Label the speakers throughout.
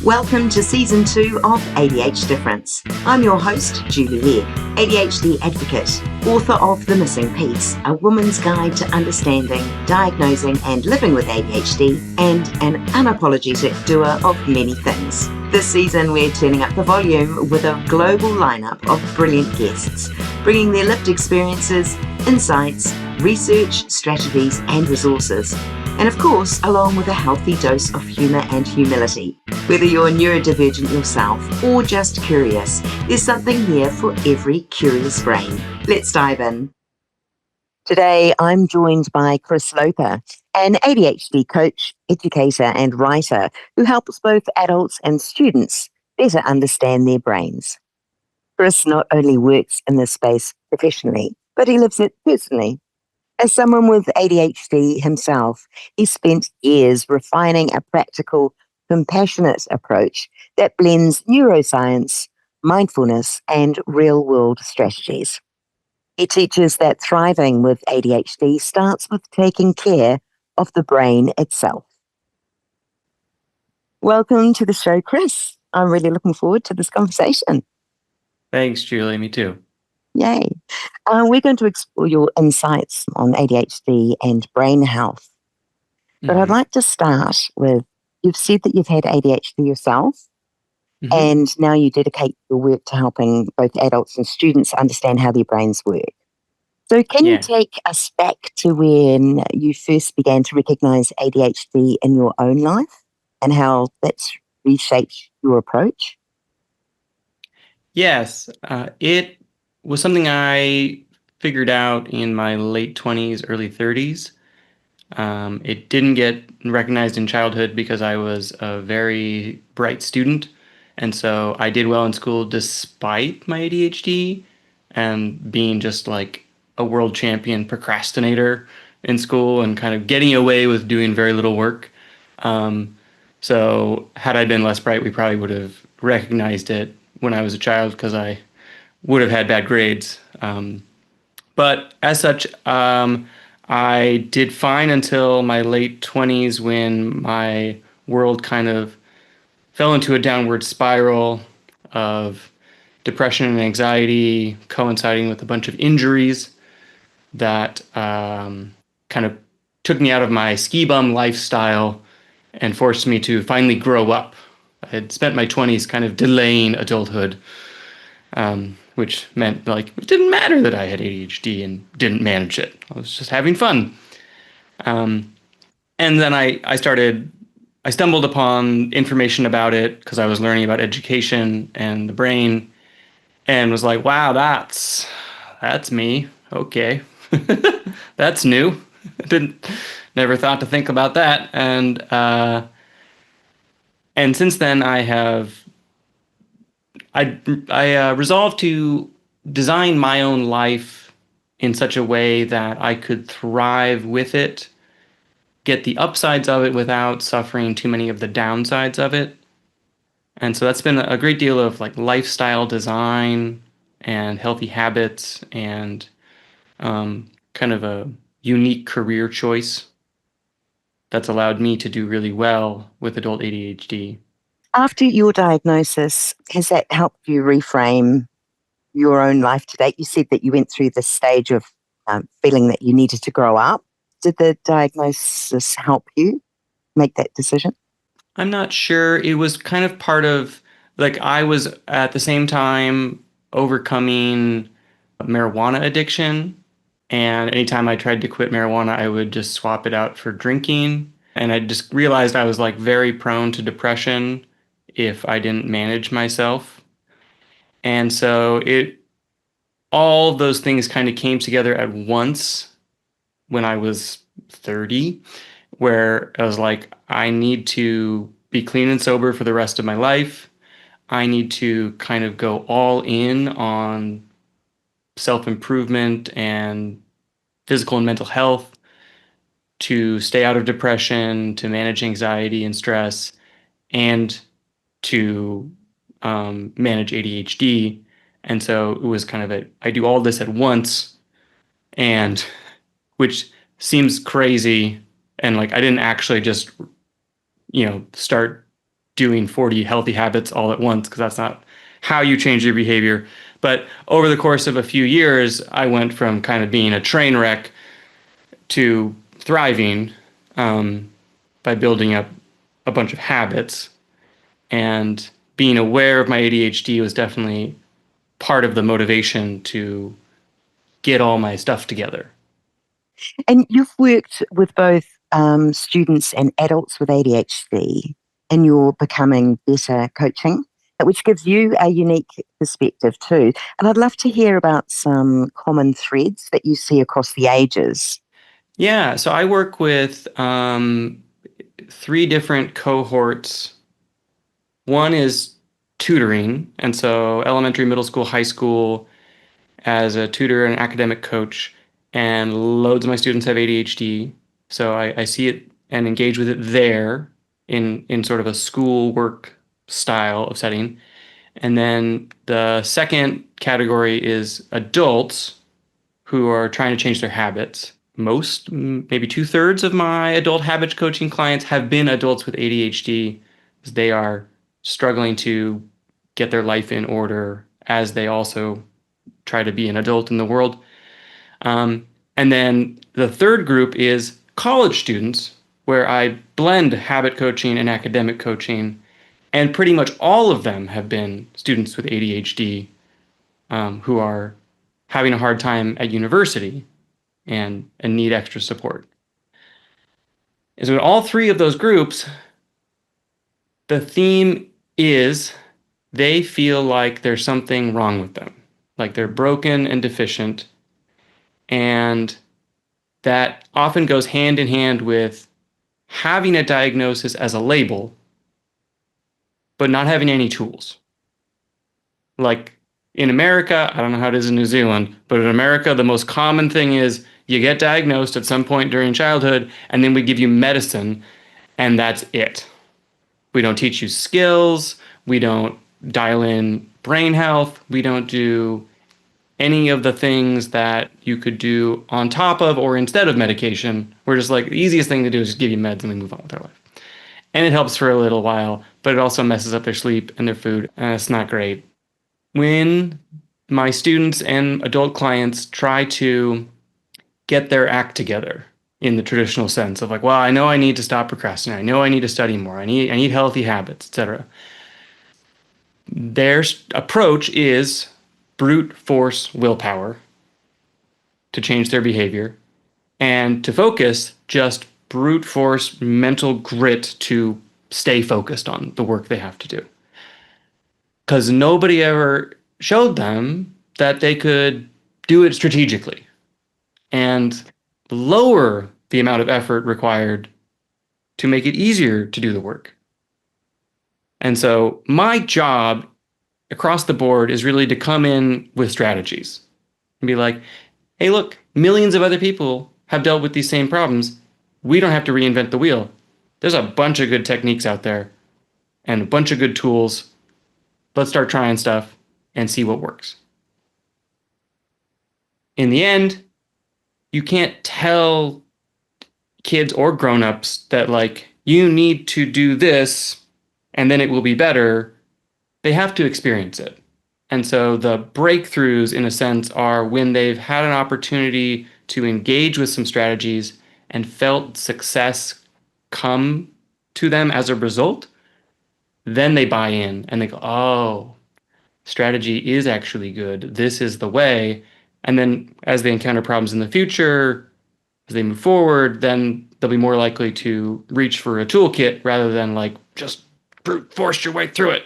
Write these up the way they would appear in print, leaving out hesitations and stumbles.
Speaker 1: Welcome to Season 2 of ADHD Difference. I'm your host, Julie Legg, ADHD advocate, author of The Missing Piece, a woman's guide to understanding, diagnosing and living with ADHD, and an unapologetic doer of many things. This season, we're turning up the volume with a global lineup of brilliant guests, bringing their lived experiences, insights, research, strategies and resources. And of course, along with a healthy dose of humour and humility. Whether you're neurodivergent yourself or just curious, there's something here for every curious brain. Let's dive in. Today, I'm joined by Chris Loper, an ADHD coach, educator and writer who helps both adults and students better understand their brains. Chris not only works in this space professionally, but he lives it personally. As someone with ADHD himself, he spent years refining a practical, compassionate approach that blends neuroscience, mindfulness, and real-world strategies. He teaches that thriving with ADHD starts with taking care of the brain itself. Welcome to the show, Chris. I'm really looking forward to this conversation.
Speaker 2: Thanks, Julie. Me too.
Speaker 1: Yay. We're going to explore your insights on ADHD and brain health. But I'd like to start with, you've said that you've had ADHD yourself, and now you dedicate your work to helping both adults and students understand how their brains work. So can you take us back to when you first began to recognize ADHD in your own life and how that's reshaped your approach?
Speaker 2: Yes, it was something I figured out in my late 20s, early 30s. It didn't get recognized in childhood because I was a very bright student. And so I did well in school despite my ADHD and being just like a world champion procrastinator in school and kind of getting away with doing very little work. So had I been less bright, we probably would have recognized it when I was a child because I would have had bad grades. But as such, I did fine until my late 20s when my world kind of fell into a downward spiral of depression and anxiety coinciding with a bunch of injuries that kind of took me out of my ski bum lifestyle and forced me to finally grow up. I had spent my 20s kind of delaying adulthood, which meant like it didn't matter that I had ADHD and didn't manage it. I was just having fun. And then I stumbled upon information about it because I was learning about education and the brain and was like, wow, that's me. Okay. That's new. Never thought to think about that. And since then I resolved to design my own life in such a way that I could thrive with it, get the upsides of it without suffering too many of the downsides of it. And so that's been a great deal of like lifestyle design and healthy habits and kind of a unique career choice that's allowed me to do really well with adult ADHD.
Speaker 1: After your diagnosis, has that helped you reframe your own life to date? You said that you went through this stage of feeling that you needed to grow up. Did the diagnosis help you make that decision?
Speaker 2: I'm not sure. It was kind of part of, like, I was at the same time overcoming marijuana addiction. And anytime I tried to quit marijuana, I would just swap it out for drinking. And I just realized I was like very prone to depression if I didn't manage myself. And so all those things kind of came together at once when I was 30, where I was like, I need to be clean and sober for the rest of my life. I need to kind of go all in on self-improvement and physical and mental health to stay out of depression, to manage anxiety and stress, and to manage ADHD. And so it was kind of I do all this at once, and which seems crazy. And like, I didn't actually just, start doing 40 healthy habits all at once, because that's not how you change your behavior. But over the course of a few years, I went from kind of being a train wreck to thriving by building up a bunch of habits. And being aware of my ADHD was definitely part of the motivation to get all my stuff together.
Speaker 1: And you've worked with both students and adults with ADHD, and you're becoming better coaching, which gives you a unique perspective too. And I'd love to hear about some common threads that you see across the ages.
Speaker 2: Yeah, so I work with 3 different cohorts. One is tutoring, and so elementary, middle school, high school, as a tutor and academic coach, and loads of my students have ADHD. So I see it and engage with it there in sort of a school work style of setting. And then the second category is adults who are trying to change their habits. Most, maybe 2/3 of my adult habit coaching clients have been adults with ADHD, because they are struggling to get their life in order as they also try to be an adult in the world. And then the third group is college students, where I blend habit coaching and academic coaching. And pretty much all of them have been students with ADHD who are having a hard time at university and need extra support. And so in all 3 of those groups, the theme is they feel like there's something wrong with them, like they're broken and deficient. And that often goes hand in hand with having a diagnosis as a label, but not having any tools. Like in America, I don't know how it is in New Zealand, but in America, the most common thing is you get diagnosed at some point during childhood, and then we give you medicine, and that's it. We don't teach you skills. We don't dial in brain health. We don't do any of the things that you could do on top of or instead of medication. We're just like, the easiest thing to do is just give you meds and we move on with our life. And it helps for a little while, but it also messes up their sleep and their food, and it's not great. When my students and adult clients try to get their act together in the traditional sense of like, well, I know I need to stop procrastinating. I know I need to study more. I need healthy habits, etc. Their approach is brute force willpower to change their behavior, and to focus, just brute force mental grit to stay focused on the work they have to do. Because nobody ever showed them that they could do it strategically and lower the amount of effort required to make it easier to do the work. And so my job across the board is really to come in with strategies and be like, hey, look, millions of other people have dealt with these same problems. We don't have to reinvent the wheel. There's a bunch of good techniques out there and a bunch of good tools. Let's start trying stuff and see what works. In the end, you can't tell kids or grown-ups that like, you need to do this and then it will be better. They have to experience it. And so the breakthroughs, in a sense, are when they've had an opportunity to engage with some strategies and felt success come to them as a result. Then they buy in and they go, oh, strategy is actually good. This is the way. And then as they encounter problems in the future, as they move forward, then they'll be more likely to reach for a toolkit rather than like just brute force your way through it.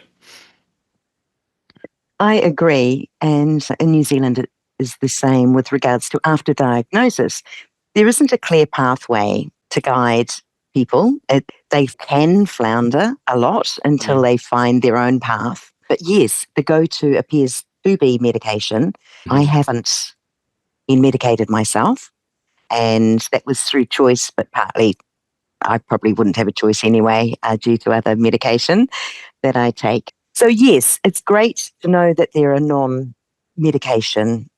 Speaker 1: I agree. And in New Zealand, it is the same with regards to after diagnosis. There isn't a clear pathway to guide people. They can flounder a lot until they find their own path. But yes, the go-to appears to be medication. I haven't been medicated myself, and that was through choice, but partly I probably wouldn't have a choice anyway due to other medication that I take. So yes, it's great to know that there are non-medication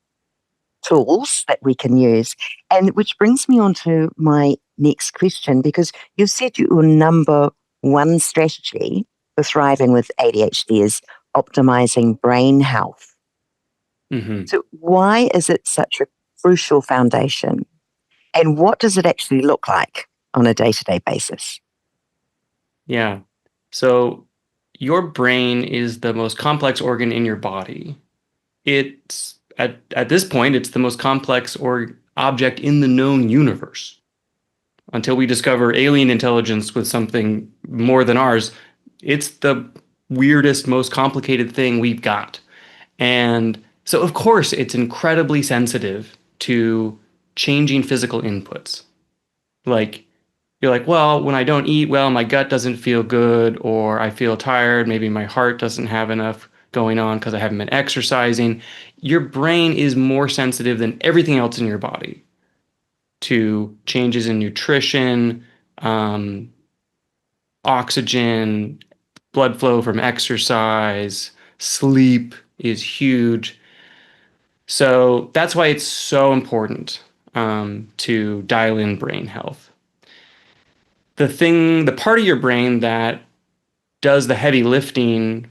Speaker 1: tools that we can use. And which brings me on to my next question, because you've said your number one strategy for thriving with ADHD is optimizing brain health.
Speaker 2: Hmm.
Speaker 1: So, why is it such a crucial foundation? And what does it actually look like on a day to day basis?
Speaker 2: Yeah. So your brain is the most complex organ in your body. It's at this point, it's the most complex or object in the known universe. Until we discover alien intelligence with something more than ours, it's the weirdest, most complicated thing we've got. And so, of course, it's incredibly sensitive to changing physical inputs. Like, you're like, well, when I don't eat well, my gut doesn't feel good, or I feel tired. Maybe my heart doesn't have enough going on because I haven't been exercising. Your brain is more sensitive than everything else in your body to changes in nutrition, um, oxygen, blood flow from exercise, sleep is huge. So that's why it's so important to dial in brain health. The part of your brain that does the heavy lifting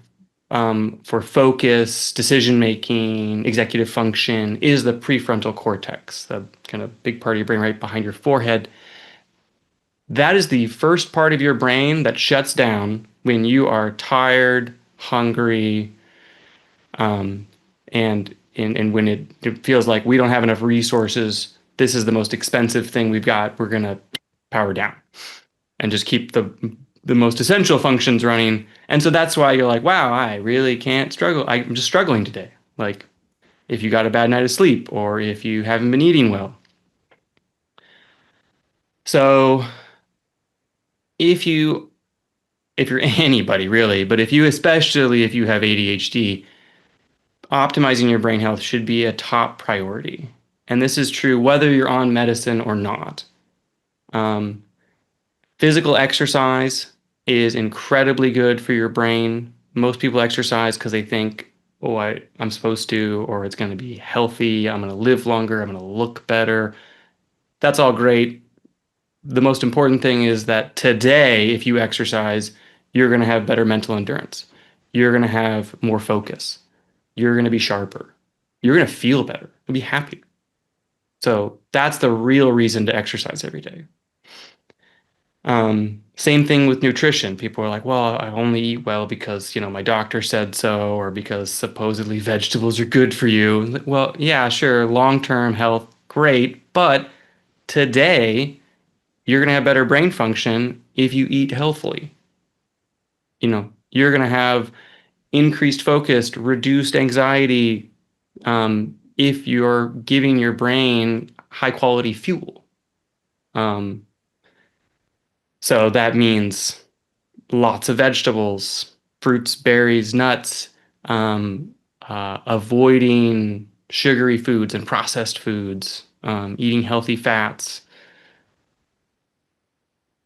Speaker 2: for focus, decision making, executive function is the prefrontal cortex, the kind of big part of your brain right behind your forehead. That is the first part of your brain that shuts down when you are tired, hungry, um, and when it feels like we don't have enough resources. This is the most expensive thing we've got. We're gonna power down and just keep the most essential functions running. And so that's why you're like, wow, I really can't struggle. I'm just struggling today. Like if you got a bad night of sleep or if you haven't been eating well. So if you if you're anybody really, but especially if you have ADHD, optimizing your brain health should be a top priority. And this is true whether you're on medicine or not. Um, Physical exercise is incredibly good for your brain. Most people exercise because they think, oh, I'm supposed to, or it's going to be healthy. I'm going to live longer. I'm going to look better. That's all great. The most important thing is that today, if you exercise, you're going to have better mental endurance. You're going to have more focus. You're going to be sharper. You're going to feel better. You'll be happy. So that's the real reason to exercise every day. Same thing with nutrition. People are like, well, I only eat well because, my doctor said so, or because supposedly vegetables are good for you. Well, yeah, sure, long-term health, great. But today, you're going to have better brain function if you eat healthily. You're going to have increased focus, reduced anxiety, if you're giving your brain high quality fuel. Um, so that means lots of vegetables, fruits, berries, nuts, avoiding sugary foods and processed foods, eating healthy fats.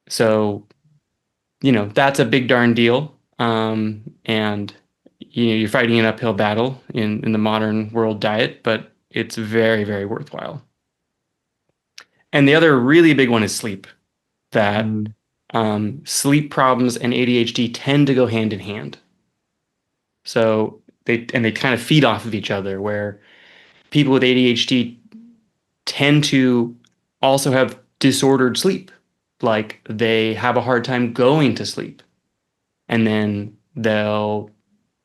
Speaker 2: So, that's a big darn deal. And you're fighting an uphill battle in the modern world diet, but it's very, very worthwhile. And the other really big one is sleep. That
Speaker 1: Mm.
Speaker 2: sleep problems and ADHD tend to go hand in hand. So they kind of feed off of each other, where people with ADHD tend to also have disordered sleep. Like they have a hard time going to sleep, and then they'll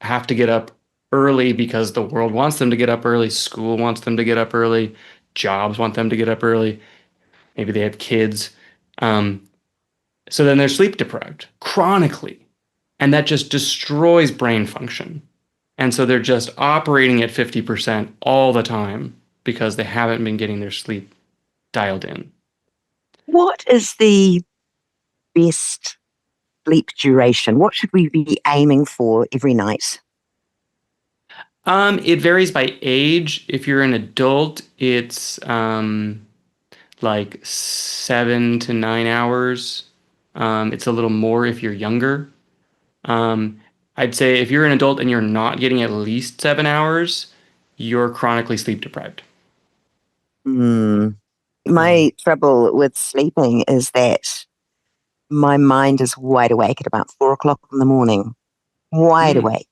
Speaker 2: have to get up early because the world wants them to get up early, school wants them to get up early, jobs want them to get up early. Maybe they have kids. Um, so then they're sleep deprived chronically, and that just destroys brain function. And so they're just operating at 50% all the time because they haven't been getting their sleep dialed in.
Speaker 1: What is the best sleep duration? What should we be aiming for every night?
Speaker 2: It varies by age. If you're an adult, it's like 7 to 9 hours. It's a little more if you're younger. Um, I'd say if you're an adult and you're not getting at least 7 hours, you're chronically sleep deprived.
Speaker 1: Hmm. My
Speaker 2: Um,
Speaker 1: trouble with sleeping is that my mind is wide awake at about 4 o'clock in the morning. wide
Speaker 2: Hmm.
Speaker 1: awake.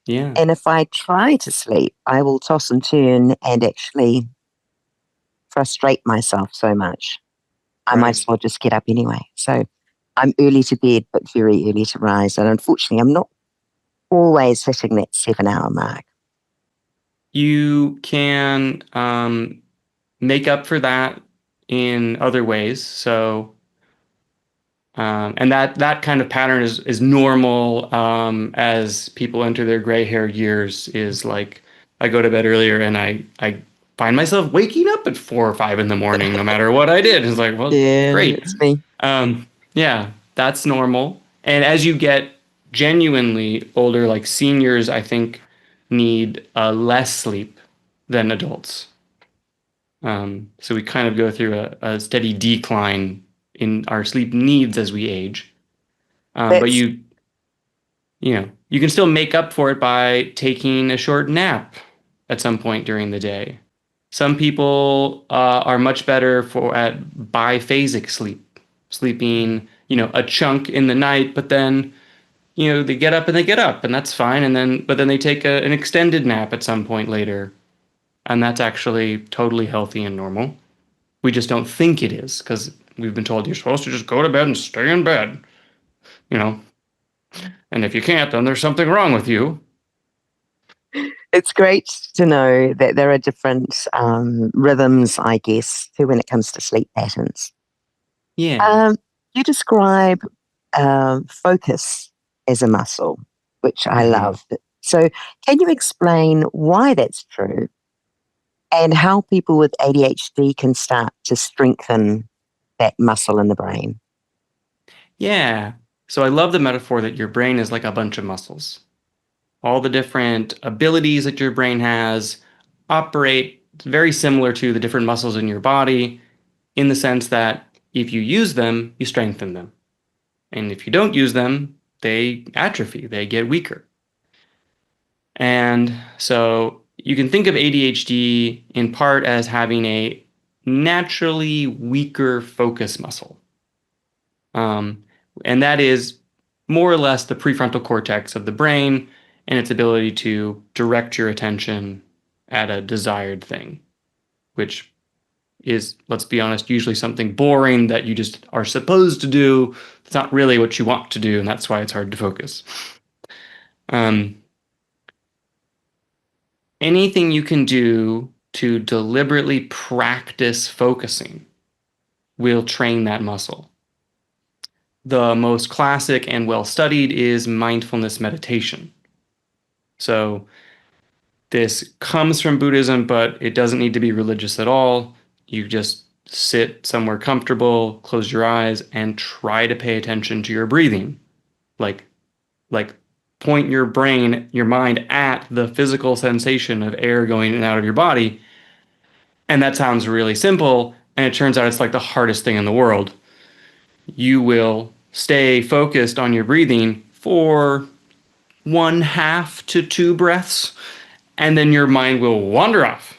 Speaker 2: Yeah.
Speaker 1: And if I try to sleep, I will toss and turn and actually frustrate myself so much. I might
Speaker 2: Right.
Speaker 1: as well just get up anyway. So I'm early to bed, but very early to rise. And unfortunately, I'm not always hitting that 7 hour mark.
Speaker 2: You can make up for that in other ways. So, and that kind of pattern is normal as people enter their gray hair years. Is like I go to bed earlier and I find myself waking up at 4 or 5 in the morning, no matter what I did. It's like, well,
Speaker 1: Yeah,
Speaker 2: great.
Speaker 1: that's me.
Speaker 2: Yeah, that's normal. And as you get genuinely older, like seniors, I think need less sleep than adults. So we kind of go through a steady decline in our sleep needs as we age. But
Speaker 1: That's
Speaker 2: you can still make up for it by taking a short nap at some point during the day. Some people are much better for at biphasic sleep, sleeping, a chunk in the night, but then, they get up and they get up, and that's fine. But then they take an extended nap at some point later, and that's actually totally healthy and normal. We just don't think it is because we've been told you're supposed to just go to bed and stay in bed, you know, and if you can't, then there's something wrong with you.
Speaker 1: it's great to know that there are different rhythms, I guess, to when it comes to sleep patterns.
Speaker 2: Yeah.
Speaker 1: Um, you describe focus as a muscle, which I
Speaker 2: Hmm.
Speaker 1: love. So, can you explain why that's true and how people with ADHD can start to strengthen that muscle in the brain?
Speaker 2: Yeah. So I love the metaphor that your brain is like a bunch of muscles. All the different abilities that your brain has operate very similar to the different muscles in your body in the sense that if you use them, you strengthen them. And if you don't use them, they atrophy, they get weaker. And so you can think of ADHD in part as having a naturally weaker focus muscle. Um, and that is more or less the prefrontal cortex of the brain and its ability to direct your attention at a desired thing, which is, let's be honest, usually something boring that you just are supposed to do. It's not really what you want to do, and that's why it's hard to focus. Um, Anything you can do to deliberately practice focusing will train that muscle. The most classic and well studied is mindfulness meditation. So, this comes from Buddhism, but it doesn't need to be religious at all. You just sit somewhere comfortable, close your eyes, and try to pay attention to your breathing. Like, like point your brain, your mind at the physical sensation of air going in and out of your body. And that sounds really simple. And it turns out it's like the hardest thing in the world. You will stay focused on your breathing for 1/2 to 2 breaths, and then your mind will wander off.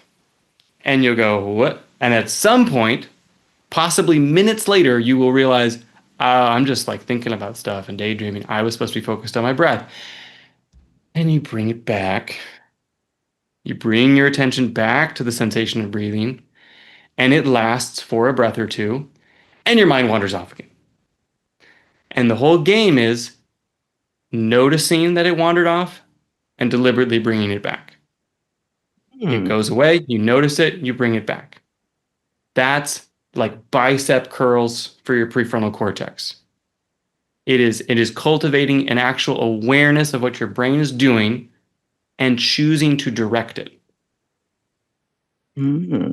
Speaker 2: And you'll go, what? And at some point, possibly minutes later, you will realize, I'm just like thinking about stuff and daydreaming. I was supposed to be focused on my breath. And you bring it back. You bring your attention back to the sensation of breathing, and it lasts for a breath or two, and your mind wanders off again. And the whole game is noticing that it wandered off and deliberately bringing it back. It
Speaker 1: Hmm.
Speaker 2: goes away, you notice it, you bring it back. That's like bicep curls for your prefrontal cortex. It is cultivating an actual awareness of what your brain is doing and choosing to direct it.
Speaker 1: Hmm.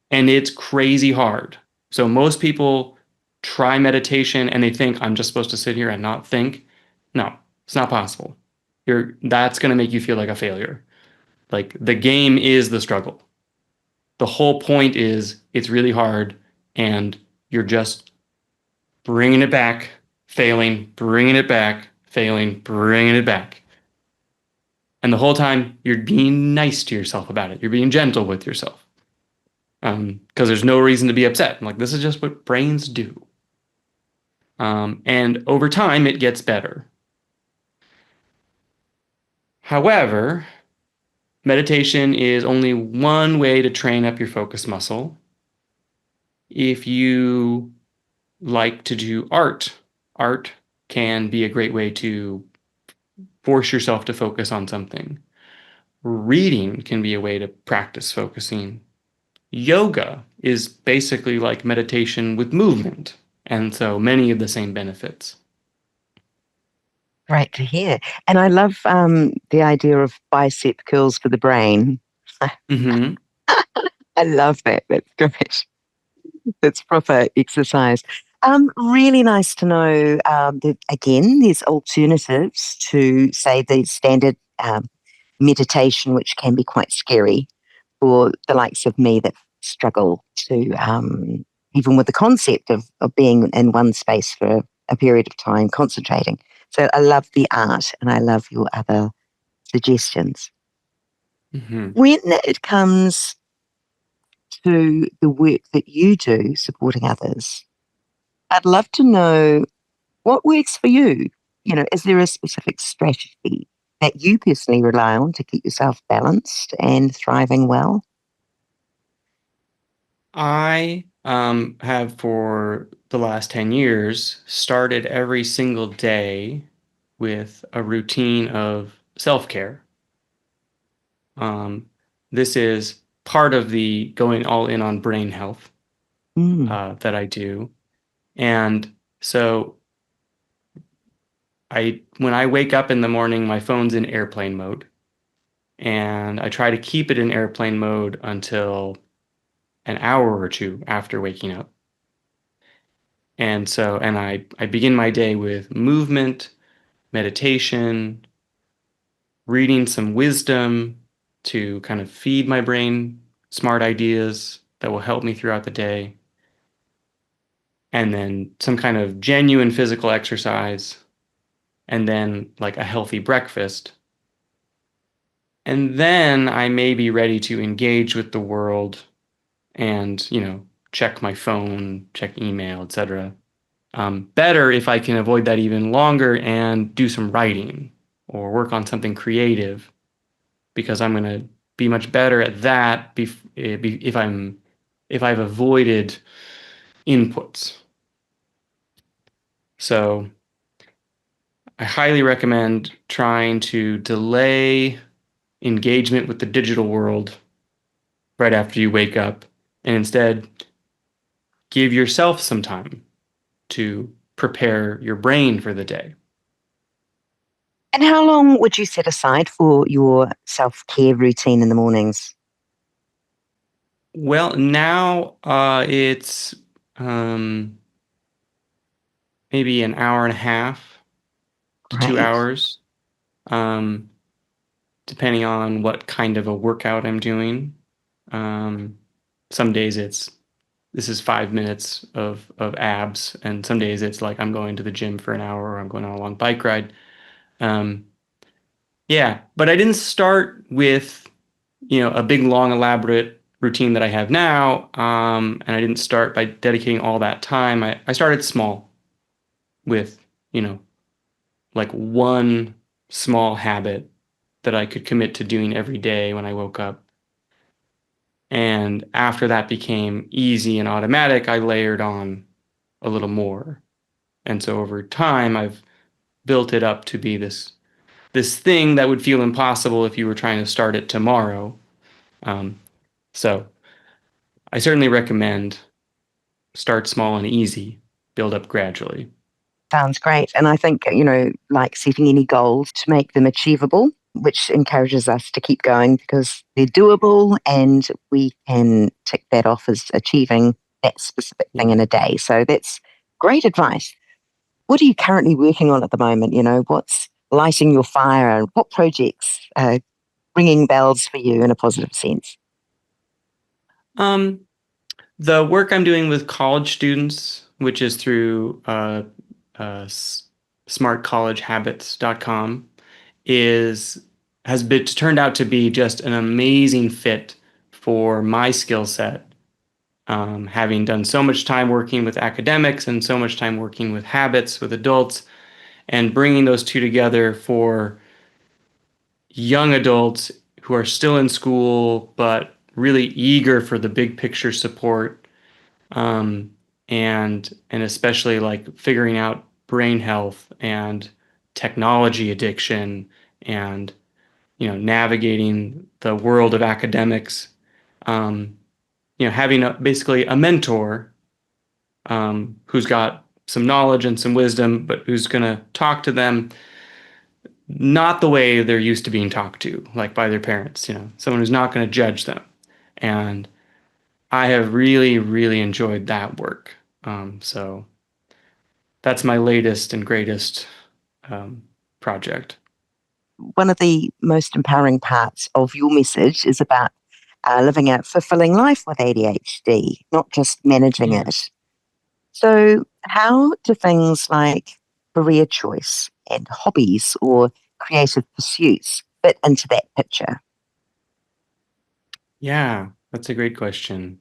Speaker 2: And it's crazy hard. So most people try meditation and they think I'm just supposed to sit here and not think. No, it's not possible. That's going to make you feel like a failure. Like the game is the struggle. The whole point is it's really hard and you're just bringing it back, failing, bringing it back, failing, bringing it back. And the whole time you're being nice to yourself about it. You're being gentle with yourself. Because there's no reason to be upset. I'm like, this is just what brains do. And over time, it gets better. However, meditation is only one way to train up your focus muscle. If you like to do art can be a great way to force yourself to focus on something. Reading can be a way to practice focusing. Yoga is basically like meditation with movement, and so many of the same benefits.
Speaker 1: Great to hear. And I love the idea of bicep curls for the brain.
Speaker 2: Mm-hmm.
Speaker 1: I love that. That's great. That's proper exercise. Really nice to know that, again, there's alternatives to, say, the standard meditation, which can be quite scary for the likes of me that struggle to, even with the concept of being in one space for a period of time, concentrating. So I love the art and I love your other suggestions.
Speaker 2: Mm-hmm.
Speaker 1: When it comes to the work that you do supporting others, I'd love to know what works for you. You know, is there a specific strategy that you personally rely on to keep yourself balanced and thriving well?
Speaker 2: I have for the last 10 years started every single day with a routine of self-care. Um, this is part of the going all in on brain health
Speaker 1: Mm,
Speaker 2: that I do. And so when I wake up in the morning, my phone's in airplane mode, and I try to keep it in airplane mode until an hour or two after waking up. And I begin my day with movement, meditation, reading some wisdom to kind of feed my brain smart ideas that will help me throughout the day, and then some kind of genuine physical exercise, and then like a healthy breakfast. And then I may be ready to engage with the world and, check my phone, check email, etc. Better if I can avoid that even longer and do some writing or work on something creative, because I'm going to be much better at that if I've avoided inputs. So I highly recommend trying to delay engagement with the digital world right after you wake up, and instead give yourself some time to prepare your brain for the day.
Speaker 1: and how long would you set aside for your self care routine in the mornings?
Speaker 2: Well, now it's um, maybe an hour and a half to two
Speaker 1: Great.
Speaker 2: hours, um, depending on what kind of a workout I'm doing. Um, some days this is 5 minutes of abs, and some days it's like I'm going to the gym for an hour or I'm going on a long bike ride. Um, yeah, but I didn't start with a big, long, elaborate routine that I have now. And I didn't start by dedicating all that time. I started small with, you know, like one small habit that I could commit to doing every day when I woke up. And after that became easy and automatic, I layered on a little more. And so over time, I've built it up to be this thing that would feel impossible if you were trying to start it tomorrow. Um, so I certainly recommend start small and easy, build up gradually.
Speaker 1: Sounds great. And I think, like setting any goals to make them achievable, which encourages us to keep going because they're doable and we can tick that off as achieving that specific thing
Speaker 2: Yeah.
Speaker 1: in a day. So that's great advice. What are you currently working on at the moment? What's lighting your fire and what projects are ringing bells for you in a positive sense?
Speaker 2: Um, the work I'm doing with college students, which is through smartcollegehabits.com, is has been turned out to be just an amazing fit for my skill set. Having done so much time working with academics and so much time working with habits with adults, and bringing those two together for young adults who are still in school but really eager for the big picture support, um, and especially like figuring out brain health and technology addiction and navigating the world of academics. Um, having basically a mentor who's got some knowledge and some wisdom, but who's going to talk to them not the way they're used to being talked to, like by their parents, someone who's not going to judge them. And I have really, really enjoyed that work. So that's my latest and greatest um, project.
Speaker 1: One of the most empowering parts of your message is about living a fulfilling life with ADHD, not just managing
Speaker 2: Yeah.
Speaker 1: it. So, how do things like career choice and hobbies or creative pursuits fit into that picture?
Speaker 2: Yeah, that's a great question.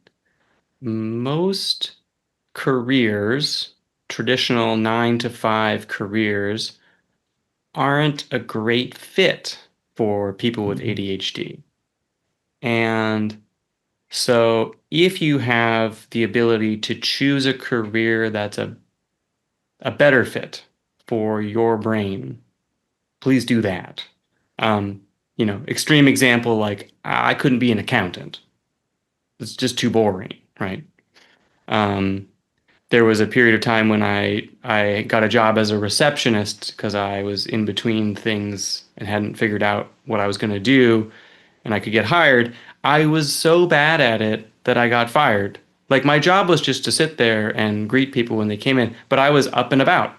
Speaker 2: Most careers, traditional 9 to 5 careers, aren't a great fit for people with ADHD. And so if you have the ability to choose a career that's a better fit for your brain, please do that. Um, extreme example, like I couldn't be an accountant. It's just too boring, right? Um, there was a period of time when I got a job as a receptionist because I was in between things and hadn't figured out what I was going to do, and I could get hired. I was so bad at it that I got fired. Like my job was just to sit there and greet people when they came in, but I was up and about.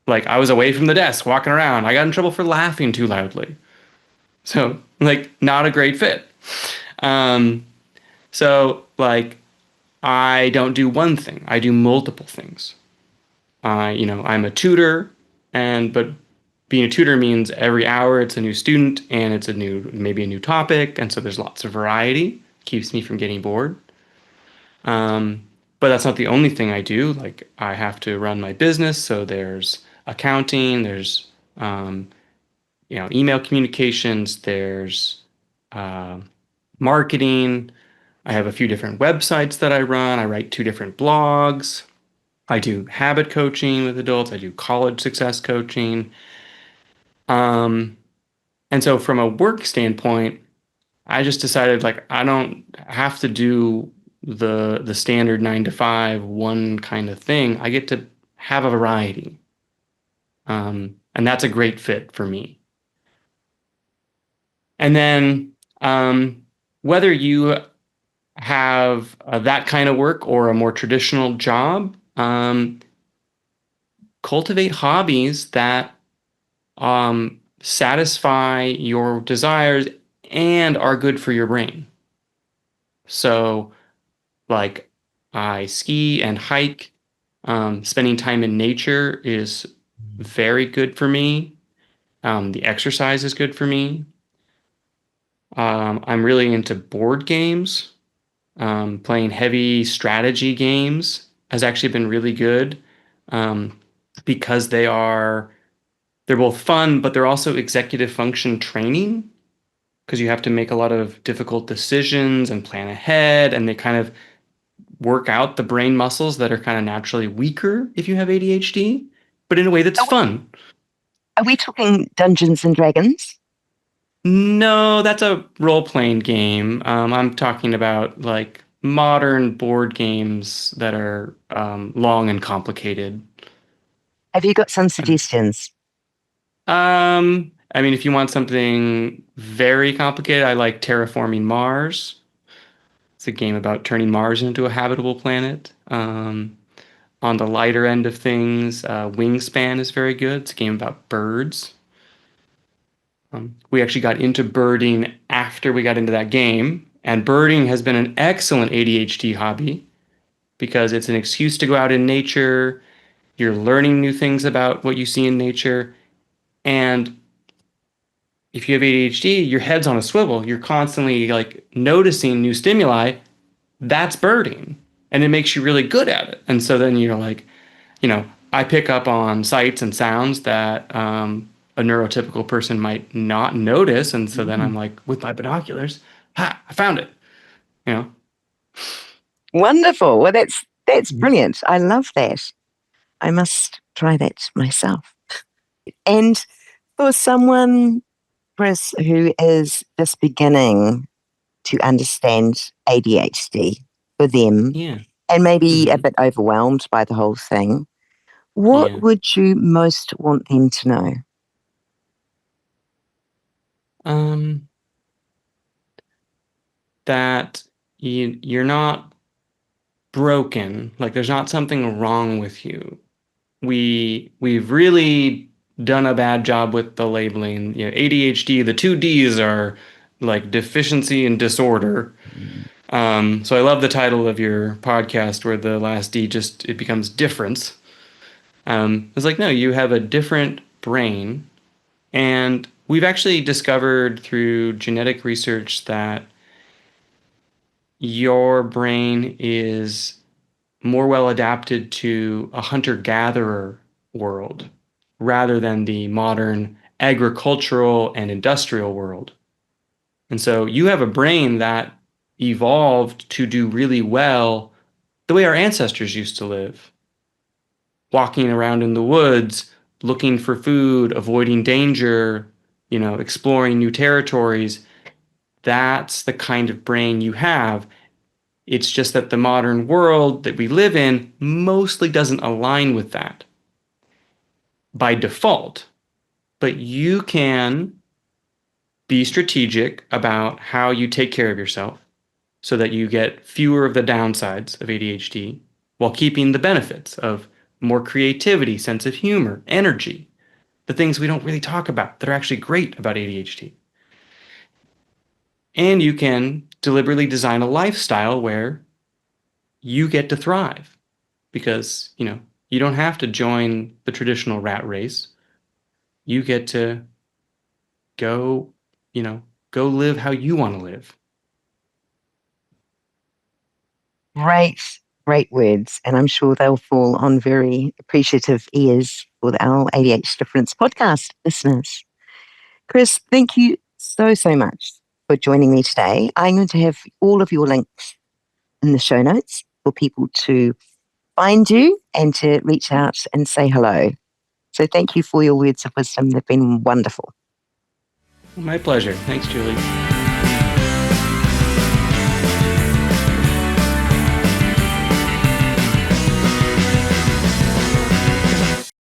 Speaker 2: Like I was away from the desk, walking around. I got in trouble for laughing too loudly. So like not a great fit. Um, so like I don't do one thing. I do multiple things. I'm a tutor, but being a tutor means every hour it's a new student and it's maybe a new topic, and so there's lots of variety. Keeps me from getting bored. Um, but that's not the only thing I do. Like I have to run my business, so there's accounting, there's email communications, there's uh, marketing. I have a few different websites that I run. I write 2 different blogs. I do habit coaching with adults. I do college success coaching. Um, and so from a work standpoint, I just decided like I don't have to do the standard 9 to 5 one kind of thing. I get to have a variety. And that's a great fit for me. And then whether you have that kind of work or a more traditional job, cultivate hobbies that satisfy your desires and are good for your brain. So, like, I ski and hike. Spending time in nature is very good for me. The exercise is good for me. I'm really into board games. Playing heavy strategy games has actually been really good um, because they're both fun, but they're also executive function training because you have to make a lot of difficult decisions and plan ahead, and they kind of work out the brain muscles that are kind of naturally weaker if you have ADHD, but in a way that's
Speaker 1: Are we,
Speaker 2: fun.
Speaker 1: are we talking Dungeons and Dragons?
Speaker 2: No, that's a role-playing game. I'm talking about like modern board games that are long and complicated.
Speaker 1: Have you got some suggestions?
Speaker 2: I mean, if you want something very complicated, I like Terraforming Mars. It's a game about turning Mars into a habitable planet. On the lighter end of things, Wingspan is very good. It's a game about birds. We actually got into birding after we got into that game, and birding has been an excellent ADHD hobby because it's an excuse to go out in nature. You're learning new things about what you see in nature, and if you have ADHD, your head's on a swivel. You're constantly like noticing new stimuli. That's birding, and it makes you really good at it. And so then you're like, I pick up on sights and sounds that a neurotypical person might not notice. And so then I'm like, with my binoculars, ha, I found it, you know?
Speaker 1: Wonderful. Well, that's brilliant. I love that. I must try that myself. And for someone, Chris, who is just beginning to understand ADHD for them
Speaker 2: Yeah.
Speaker 1: and maybe a
Speaker 2: Hmm.
Speaker 1: bit overwhelmed by the whole thing, what
Speaker 2: Yeah.
Speaker 1: would you most want them to know?
Speaker 2: Um, that you're not broken. Like there's not something wrong with you. We've really done a bad job with the labeling. You know, ADHD, the two D's are like deficiency and disorder. So I love the title of your podcast where the last D just it becomes difference. It's like, no, you have a different brain. And we've actually discovered through genetic research that your brain is more well adapted to a hunter-gatherer world rather than the modern agricultural and industrial world. And so you have a brain that evolved to do really well the way our ancestors used to live, walking around in the woods, looking for food, avoiding danger, exploring new territories. That's the kind of brain you have. It's just that the modern world that we live in mostly doesn't align with that by default. But you can be strategic about how you take care of yourself so that you get fewer of the downsides of ADHD while keeping the benefits of more creativity, sense of humor, energy, the things we don't really talk about that are actually great about ADHD. And you can deliberately design a lifestyle where you get to thrive because, you don't have to join the traditional rat race. You get to go, go live how you want to live.
Speaker 1: Great, great words. And I'm sure they'll fall on very appreciative ears for our ADH Difference podcast listeners. Chris, thank you so, so much for joining me today. I'm going to have all of your links in the show notes for people to find you and to reach out and say hello. So thank you for your words of wisdom. They've been wonderful.
Speaker 2: My pleasure. Thanks, Julie.